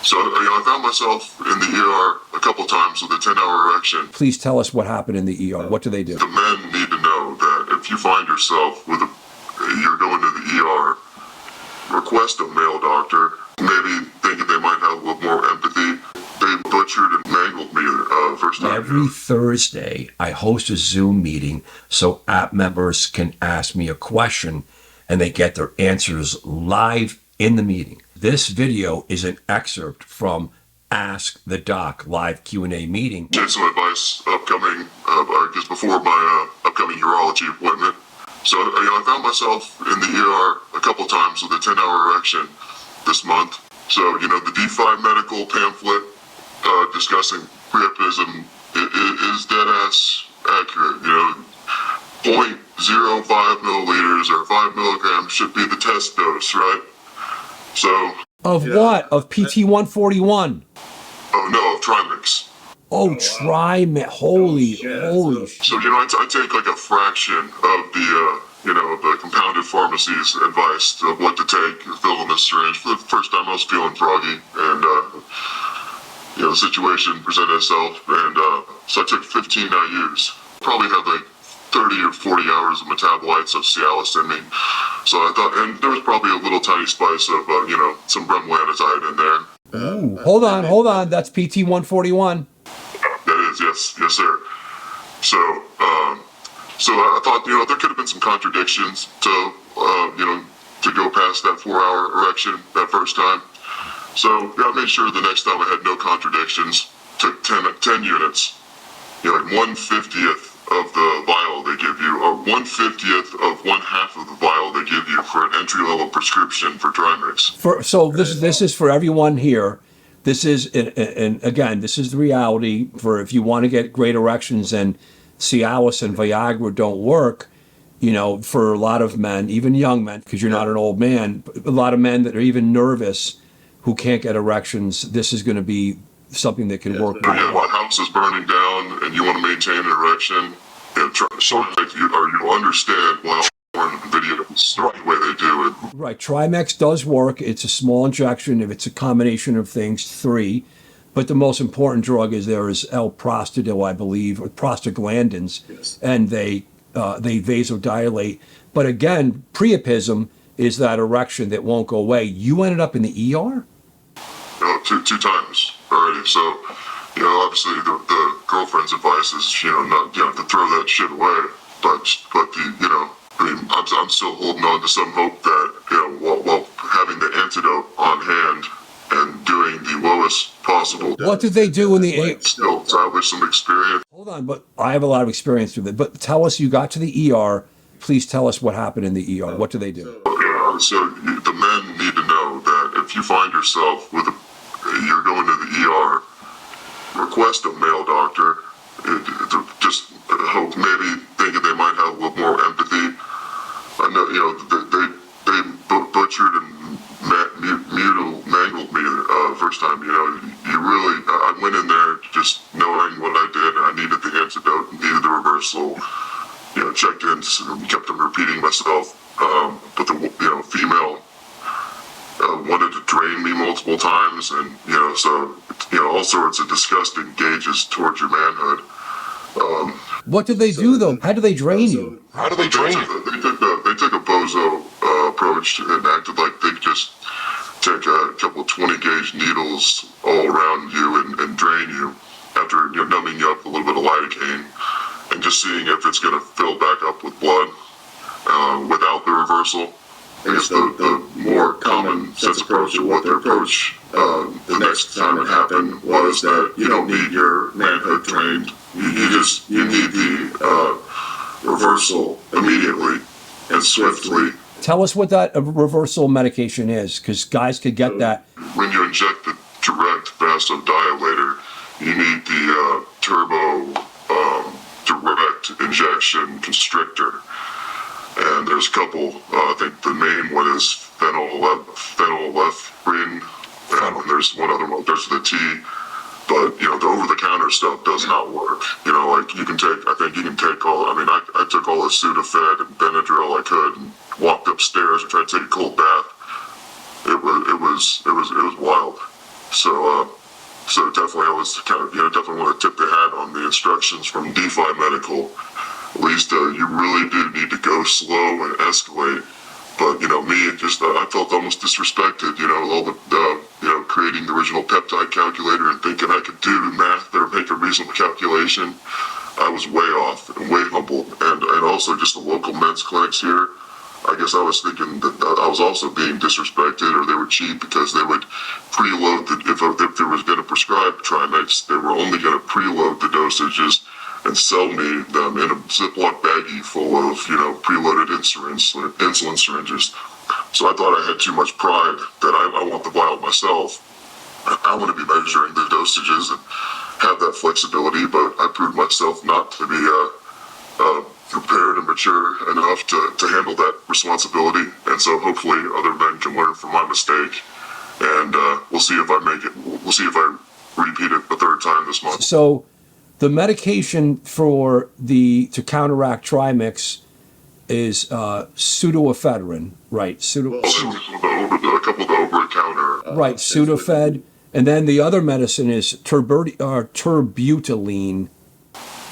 So, I found myself in the ER a couple times with a 10-hour erection. Please tell us what happened in the ER. What do they do? The men need to know that if you find yourself you're going to the ER, request a male doctor, maybe thinking they might have a little more empathy. They butchered and mangled me first time. Every Thursday, I host a Zoom meeting so app members can ask me a question and they get their answers live in the meeting. This video is an excerpt from Ask the Doc live Q&A meeting. Get some advice upcoming, I guess before my upcoming urology appointment. So, I found myself in the ER a couple times with a 10-hour erection this month. So, the D5 medical pamphlet discussing Priapism is dead ass accurate. 0.05 milliliters or 5 milligrams should be the test dose, right? So. Of what? Of PT-141? Oh no, of Trimix. Oh, holy. So, I take like a fraction of the compounded pharmacy's advice of what to take, fill in the syringe. For the first time I was feeling froggy, and, the situation presented itself, and so I took 15 IUs. Probably had like 30 or 40 hours of metabolites of Cialis in me. So I thought, and there was probably a little tiny spice of, some bremelanotide in there. Ooh, hold on. That's PT-141. That is, yes, sir. So I thought, there could have been some contradictions to go past that 4-hour erection that first time. So I made sure the next time I had no contradictions. Took 10 units, like 1/50th of the vial they give you, or 1/50th of 1/2 of the vial they give you for an entry-level prescription for Trimix. So this is for everyone here. This is, and again, this is the reality for if you want to get great erections and Cialis and Viagra don't work, for a lot of men, even young men, because you're not an old man, a lot of men that are even nervous who can't get erections, this is going to be something that can work. When the house is burning down and you want to maintain an erection, you understand why porn videos the way they do it. Right. Trimix does work. It's a small injection. If it's a combination of things, 3. But the most important drug is L-prostadil, I believe, or prostaglandins, yes. And they vasodilate. But again, priapism is that erection that won't go away. You ended up in the ER? Two times already. So, obviously the girlfriend's advice is, not, to throw that shit away. But I'm still holding on to some hope that, while having the antidote on hand and doing the lowest possible. What did they do in the Still establish some experience. Hold on, but I have a lot of experience with it. But tell us, you got to the ER. Please tell us what happened in the ER. What do they do? So the men need to know that if you find yourself you're going to the ER, request a male doctor. Just hope, maybe thinking they might have a little more empathy. I know, they butchered and mangled me first time. I went in there just knowing what I did. I needed the antidote, needed the reversal. Checked in, kept on repeating myself. But the female wanted to drain me multiple times, and all sorts of disgusting gauges towards your manhood. What did they do though? How do they drain you? How do they drain you? They took a bozo approach and acted like they could just take a couple 20-gauge needles all around you and drain you after numbing you up with a little bit of lidocaine and just seeing if it's going to fill back up with blood without the reversal. I guess the more common sense approach of what their approach the next time it happened was that you don't need your manhood drained. You need the reversal immediately and swiftly. Tell us what that reversal medication is, because guys could get that. When you inject the direct vasodilator, you need the turbo direct injection constrictor. And there's a couple, I think the main one is phenylephrine, and there's one other one, there's the T. But, the over-the-counter stuff does not work. You can take I took all the Sudafed and Benadryl I could and walked upstairs and tried to take a cold bath. It was wild. So definitely I was kind of, definitely want to tip the hat on the instructions from DeFi Medical. At least you really do need to go slow and escalate. But, me, I felt almost disrespected, all the, creating the original peptide calculator and thinking I could do math or make a reasonable calculation. I was way off and way humble. And also just the local men's clinics here. I guess I was thinking that I was also being disrespected, or they were cheap because they would preload if they was going to prescribe Trimax, they were only going to preload the dosages and sell me them in a Ziploc baggie full of, preloaded insulin syringes. So I thought I had too much pride that I want the vial myself. I want to be measuring the dosages and have that flexibility, but I proved myself not to be prepared and mature enough to handle that responsibility. And so hopefully other men can learn from my mistake. And we'll see if I make it. We'll see if I repeat it a third time this month. So the medication to counteract trimix is pseudoephedrine, right? A couple of the over-the-counter. Right, Sudafed. And then the other medicine is terbutaline.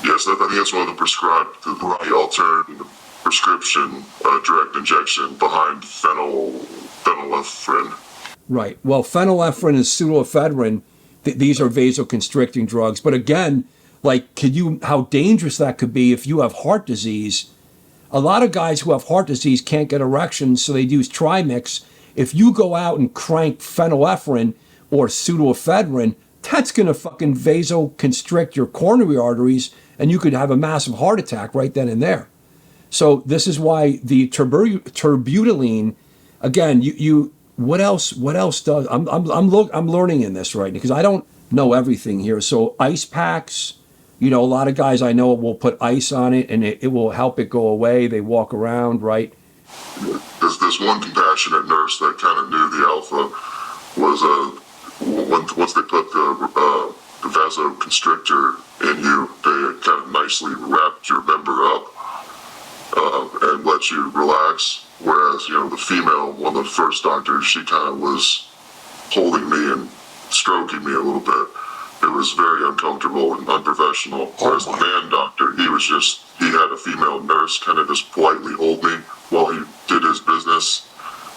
Yes, I think that's one of the prescribed, the alternative prescription direct injection behind phenylephrine. Right. Well, phenylephrine and pseudoephedrine, these are vasoconstricting drugs. But again, how dangerous that could be if you have heart disease. A lot of guys who have heart disease can't get erections, so they use Trimix. If you go out and crank phenylephrine or pseudoephedrine, that's going to fucking vasoconstrict your coronary arteries, and you could have a massive heart attack right then and there. So this is why the terbutaline, again, what else does, I'm learning in this right now because I don't know everything here. So ice packs, a lot of guys I know will put ice on it and it will help it go away. They walk around, right? There's this one compassionate nurse that kind of knew the alpha was once they put the vasoconstrictor in you, they kind of nicely wrapped your member up and let you relax. Whereas, the female, one of the first doctors, she kind of was holding me and stroking me a little bit. It was very uncomfortable and unprofessional. Whereas the man doctor, he had a female nurse kind of just politely hold me while he did his business.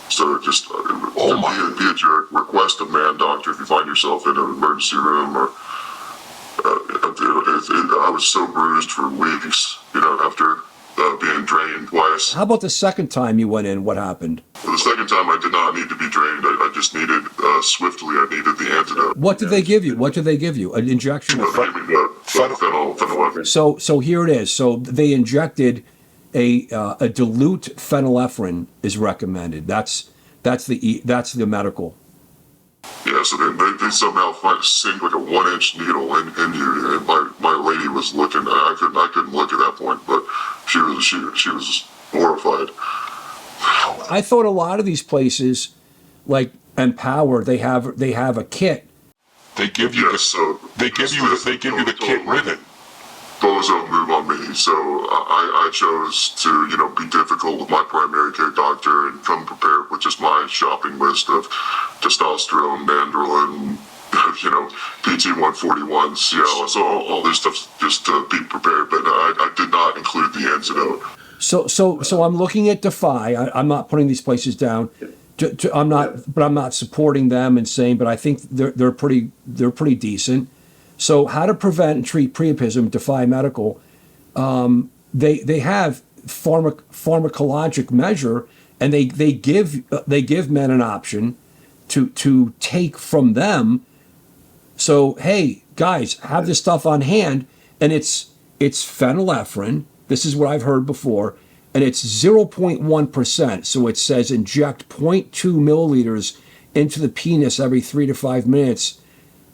So be a jerk. Request a man doctor if you find yourself in an emergency room. Or I was so bruised for weeks, after being drained twice. How about the second time you went in? What happened? The second time I did not need to be drained. I just needed, swiftly, I needed the antidote. What did they give you? An injection? They gave me the phenylephrine. So here it is. So they injected a dilute phenylephrine is recommended. That's the medical. Yeah, so they somehow sink like a 1-inch needle in you, and my lady was looking. I couldn't look at that point, but she was horrified. I thought a lot of these places, like Empower, they have a kit. They give you the kit with it. Those don't move on me, so I chose to, be difficult with my primary care doctor and come prepared with just my shopping list of testosterone, mandrelin, PT-141, Cialis, all this stuff just to be prepared, but I did not include the antidote. So I'm looking at Defy. I'm not putting these places down. I'm not supporting them and saying, but I think they're pretty decent. So how to prevent and treat priapism, Defy Medical. They have pharmacologic measure, and they give men an option to take from them. So hey guys, have this stuff on hand, and it's phenylephrine. This is what I've heard before, and it's 0.1%. So it says inject 0.2 milliliters into the penis every 3 to 5 minutes.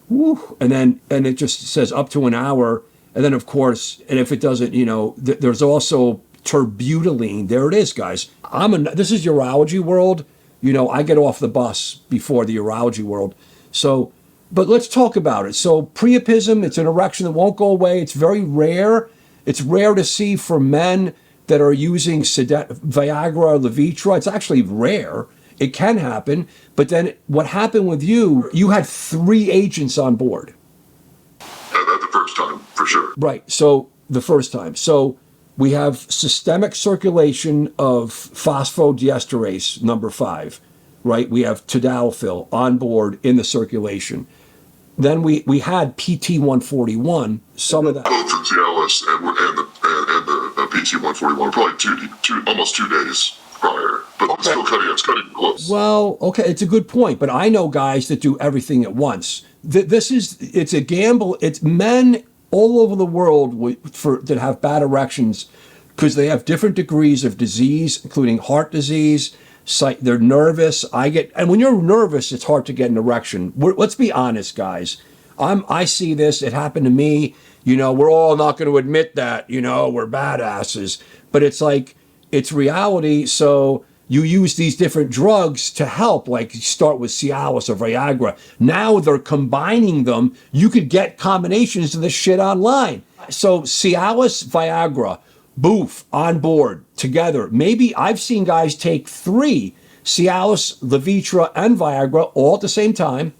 Woo. And it just says up to an hour. And then, of course, and if it doesn't, there's also terbutaline. There it is, guys. This is urology world. I get off the bus before the urology world. So, but let's talk about it. So priapism, it's an erection that won't go away. It's very rare. It's rare to see for men that are using Viagra or Levitra. It's actually rare. It can happen, but then what happened with you, you had 3 agents on board. At the first time, for sure. Right. So the first time. So we have systemic circulation of phosphodiesterase, number 5, right? We have tadalafil on board in the circulation. Then we had PT-141, some of that. Both the Cialis and the PT-141, probably almost 2 days prior. But it's still cutting close. Well, okay, it's a good point, but I know guys that do everything at once. It's a gamble. It's men all over the world that have bad erections because they have different degrees of disease, including heart disease. They're nervous. And when you're nervous, it's hard to get an erection. Let's be honest, guys. I see this. It happened to me. We're all not going to admit that. We're badasses. But it's like, it's reality. So you use these different drugs to help, like you start with Cialis or Viagra. Now they're combining them. You could get combinations of this shit online. So Cialis, Viagra, boof, on board, together. Maybe I've seen guys take 3, Cialis, Levitra, and Viagra all at the same time.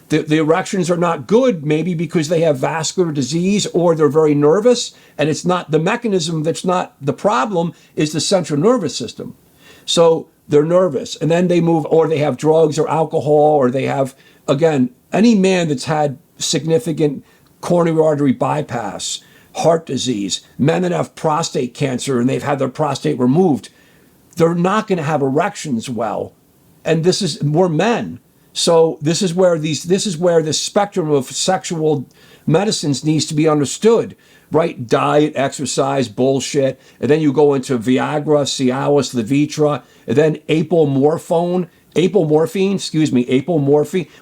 The erections are not good, maybe because they have vascular disease or they're very nervous, and it's not the mechanism that's not the problem, is the central nervous system. So they're nervous, and then they move, or they have drugs or alcohol, or they have, again, any man that's had significant coronary artery bypass, heart disease, men that have prostate cancer and they've had their prostate removed, they're not going to have erections well. And we're men. So this is where the spectrum of sexual medicines needs to be understood, right? Diet, exercise, bullshit. And then you go into Viagra, Cialis, Levitra, and then apomorphine,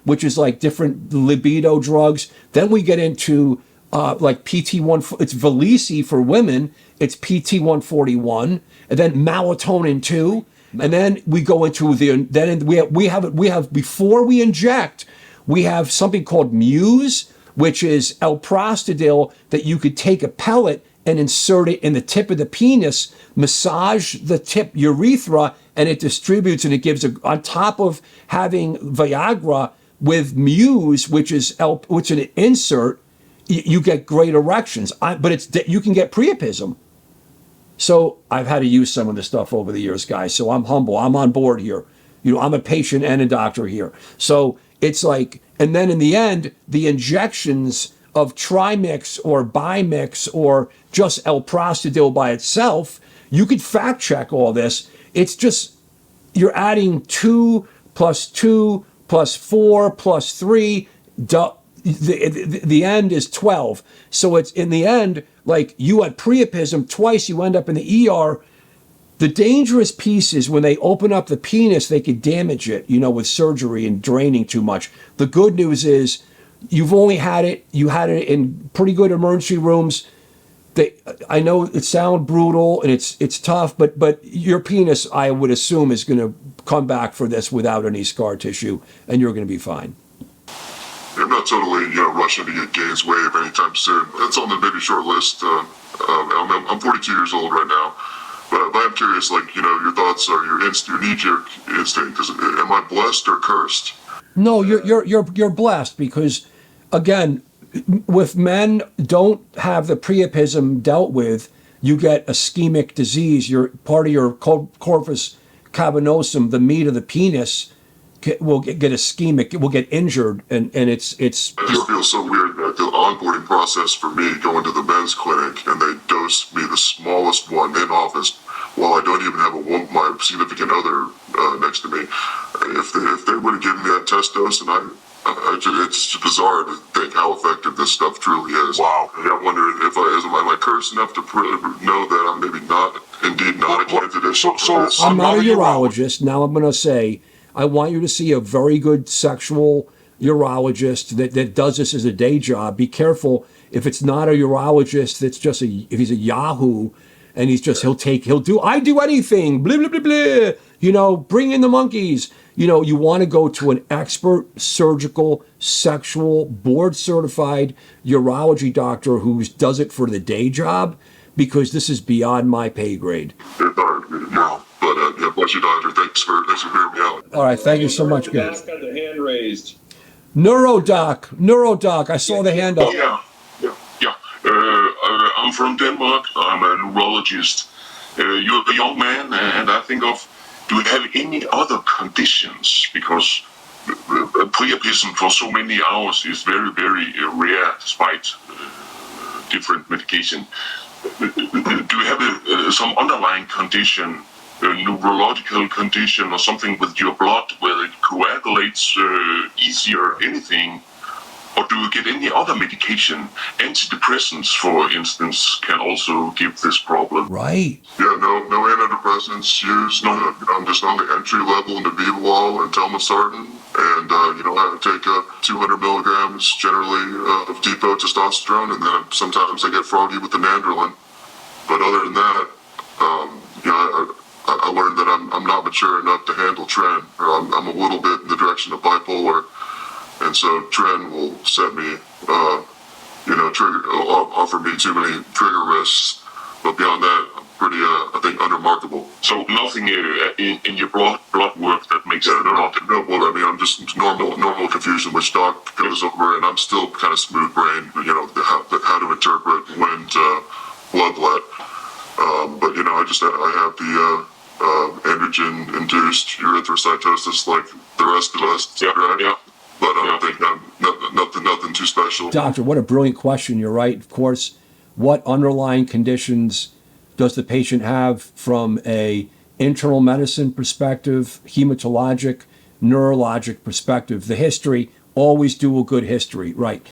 which is like different libido drugs. Then we get into like PT1, it's Velisi for women, it's PT141, and then melatonin 2. And then we go into we have before we inject, we have something called Muse, which is Elprostadil that you could take a pellet and insert it in the tip of the penis, massage the tip urethra, and it distributes, and it gives on top of having Viagra with Muse, which is an insert, you get great erections. But you can get Priapism. So I've had to use some of this stuff over the years, guys. So I'm humble. I'm on board here. I'm a patient and a doctor here. So it's like, and then in the end, the injections of Trimix or Bimix or just Elprostadil by itself, you could fact check all this. It's just, you're adding 2 plus 2 plus 4 plus 3. The end is 12. So it's in the end, like you had Priapism twice, you end up in the ER. The dangerous piece is when they open up the penis, they could damage it, with surgery and draining too much. The good news is you had it in pretty good emergency rooms. I know it sounds brutal and it's tough, but your penis, I would assume, is going to come back for this without any scar tissue, and you're going to be fine. I'm not totally, rushing to get Gaines Wave anytime soon. That's on the maybe short list. I'm 42 years old right now, but I'm curious, your thoughts or your knee-jerk instinct. Am I blessed or cursed? No, you're blessed because, again, with men don't have the Priapism dealt with, you get ischemic disease. Part of your corpus cavernosum, the meat of the penis, will get ischemic, it will get injured, and it's. It just feels so weird that the onboarding process for me going to the men's clinic and they dose me the smallest one in office while I don't even have my significant other next to me. If they would have given me that test dose, and it's bizarre to think how effective this stuff truly is. Wow. And I wonder am I cursed enough to know that I'm maybe not a candidate. So I'm not a urologist. Now I'm going to say, I want you to see a very good sexual urologist that does this as a day job. Be careful if it's not a urologist that's just if he's a Yahoo and he'll do anything, blah, blah, blah, blah, bring in the monkeys. You want to go to an expert surgical, sexual, board certified urology doctor who does it for the day job, because this is beyond my pay grade. No. But bless you, doctor. Thanks for hearing me out. All right, thank you so much, guys. Doc had the hand raised. Neuro Doc, I saw the hand up. Yeah. I'm from Denmark. I'm a neurologist. You're a young man, and I think of, do you have any other conditions? Because Priapism for so many hours is very, very rare, despite different medication. Do you have some underlying condition, a neurological condition, or something with your blood where it coagulates easier, anything? Or do you get any other medication? Antidepressants, for instance, can also give this problem. Right. Yeah, no antidepressants used. No. I'm just on the entry level Nebivolol and telmisartan, and I take 200 milligrams generally of depot testosterone, and then sometimes I get froggy with the nandrolone. But other than that, I learned that I'm not mature enough to handle tren, or I'm a little bit in the direction of bipolar. And so tren will set me, offer me too many trigger risks. But beyond that, I'm pretty, I think, unremarkable. So nothing in your blood work that makes it no. Well, I mean, I'm just normal confusion, which doc goes over, and I'm still kind of smooth brained. How to interpret when to bloodlet. But I have the androgen-induced erythrocytosis like the rest of us. Yeah. But I don't think nothing too special. Doctor, what a brilliant question. You're right. Of course, what underlying conditions does the patient have from a internal medicine perspective, hematologic, neurologic perspective? The history, always do a good history, right?